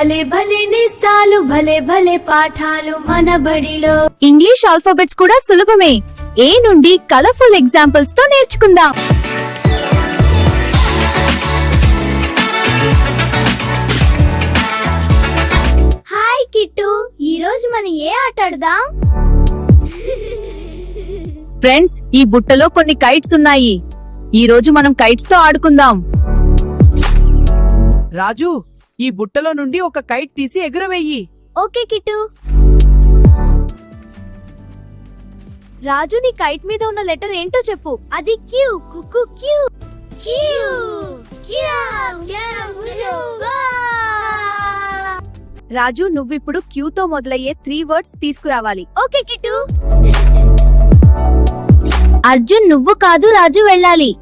భలే భలే నిస్తాలు భలే భలే పాఠాలు మన బడిలో. ఇంగ్లీష్ ఆల్ఫాబెట్స్ కూడా సులభమే. ఏ నుండి కలర్ఫుల్ ఎగ్జాంపుల్స్ తో నేర్చుకుందాం. హాయ్ కిట్టు, ఈ రోజు మనం ఏ ఆట ఆడదాం? ఫ్రెండ్స్, ఈ బుట్టలో కొన్ని కైట్స్ ఉన్నాయి. ఈ రోజు మనం కైట్స్ తో ఆడుకుందాం. రాజు, ఈ బుట్టలో నుండి ఒక కైట్ తీసి ఎగురవేయి. Okay kit. రాజు, నీ కైట్ మీద ఉన్న లెటర్ ఏంటో చెప్పు. అది క్యూ. కుక్కు క్యూ. క్యూ రాజు, నువ్విప్పుడు క్యూతో మొదలయ్యే 3 వర్డ్స్ తీసుకురావాలి. Okay kit. అర్జున్, నువ్వు కాదు, రాజు వెళ్ళాలి.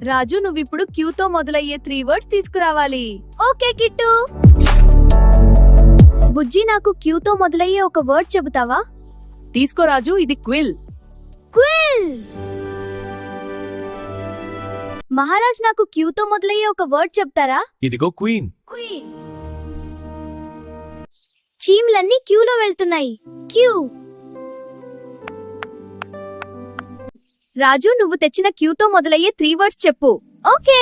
రాజు, నువ్విప్పుడు క్యూతో మొదలయ్యే 3 వర్డ్స్ తీసుకురావాలి. Okay kit. బుజ్జి, నాకు క్యూతో మొదలయ్యే ఒక వర్డ్ చెబుతావా? తీసుకో రాజు, ఇది క్విల్. క్విల్. మహారాజ్, నాకు క్యూతో మొదలయ్యే ఒక వర్డ్ చెప్తారా? ఇదిగో క్వీన్. క్వీన్. చీమలన్నీ క్యూలో వెళ్తున్నాయి. క్యూ. రాజు, నువ్వు తెచ్చిన క్యూతో మొదలయ్యే 3 వర్డ్స్ చెప్పు. Okay.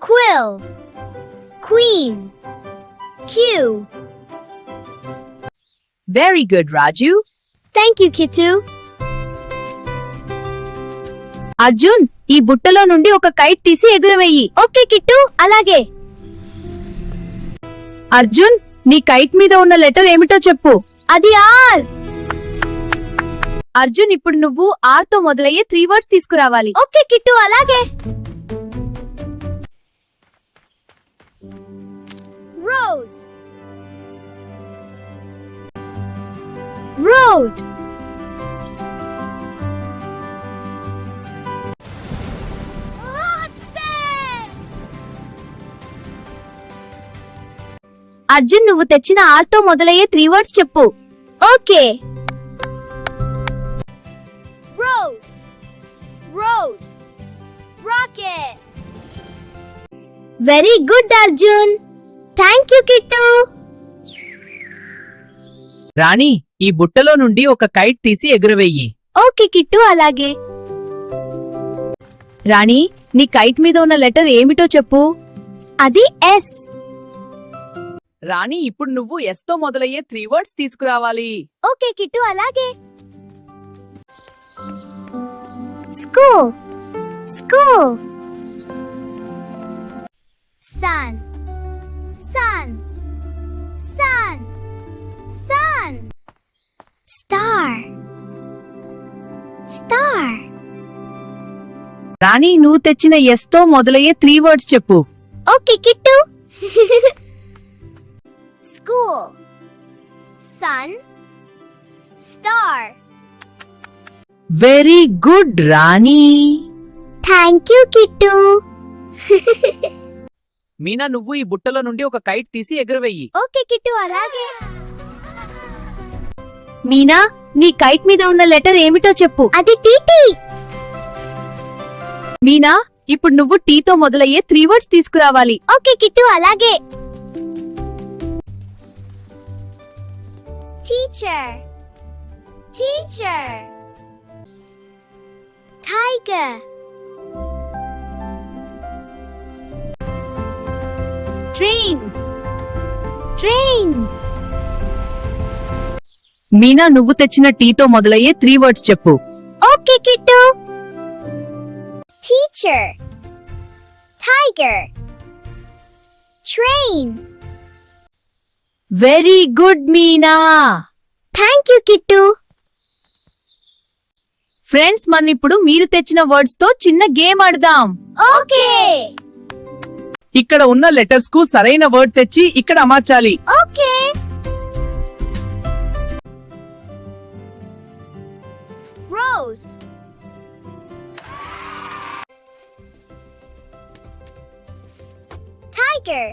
Quill, queen, queue. Very good Raju. Thank you Kittu. Arjun, ఈ బుట్టలో నుండి ఒక కైట్ తీసి ఎగురవేయి. ఓకే కిట్టు, అలాగే. అర్జున్, నీ కైట్ మీద ఉన్న లెటర్ ఏమిటో చెప్పు. అది ఆర్. అర్జున్, ఇప్పుడు నువ్వు ఆర్ తో మొదలయ్యే 3 వర్డ్స్ తీసుకురావాలి. ఓకే కిట్టు, అలాగే. రోజ్, రోడ్, అర్జున్, నువ్వు తెచ్చిన ఆర్ తో మొదలయ్యే 3 వర్డ్స్ చెప్పు. Okay. Rose, road, rocket. Very good Arjun. Thank you Kittu. Rani, ఈ బుట్టలో నుండి ఒక కైట్ తీసి ఎగురవేయి. ఓకే కిట్టు, అలాగే. రాణి, నీ కైట్ మీద ఉన్న లెటర్ ఏమిటో చెప్పు. అది ఎస్. రాణి, ఇప్పుడు నువ్వు ఎస్ తో మొదలయ్యే 3 వర్డ్స్ తీసుకురావాలి. ఓకే కిట్టు, అలాగే. School, school. Sun, sun, sun, sun. Star, star. Rani, నువ్వు తెచ్చిన ఎస్ తో మొదలయ్యే 3 వర్డ్స్ చెప్పు. Okay Kittu. School, sun, star. Very good Rani. Thank you Kittu. Meena, నువ్వు ఈ బుట్టలో నుండి ఒక కైట్ తీసి ఎగురవేయి. ఓకే కిట్టు, అలాగే. మీనా, నీ కైట్ మీద ఉన్న లెటర్ ఏమిటో చెప్పు. అది టీటీ. మీనా, ఇప్పుడు నువ్వు టీతో మొదలయ్యే 3 వర్డ్స్ తీసుకురావాలి. ఓకే కిట్టు, అలాగే. Teacher, teacher. Tiger, train, train. Meena, నువ్వు తెచ్చిన టీతో మొదలయ్యే 3 వర్డ్స్ చెప్పు. Okay Kittu. Teacher, tiger, train. Very good Meena. Thank you Kittu. Friends, మనం ఇప్పుడు మీరు తెచ్చిన వర్డ్స్ తో చిన్న గేమ్ ఆడదాం. ఓకే. ఇక్కడ ఉన్న లెటర్స్ కు సరైన వర్డ్ తెచ్చి ఇక్కడ అమర్చాలి. ఓకే. Rose, tiger,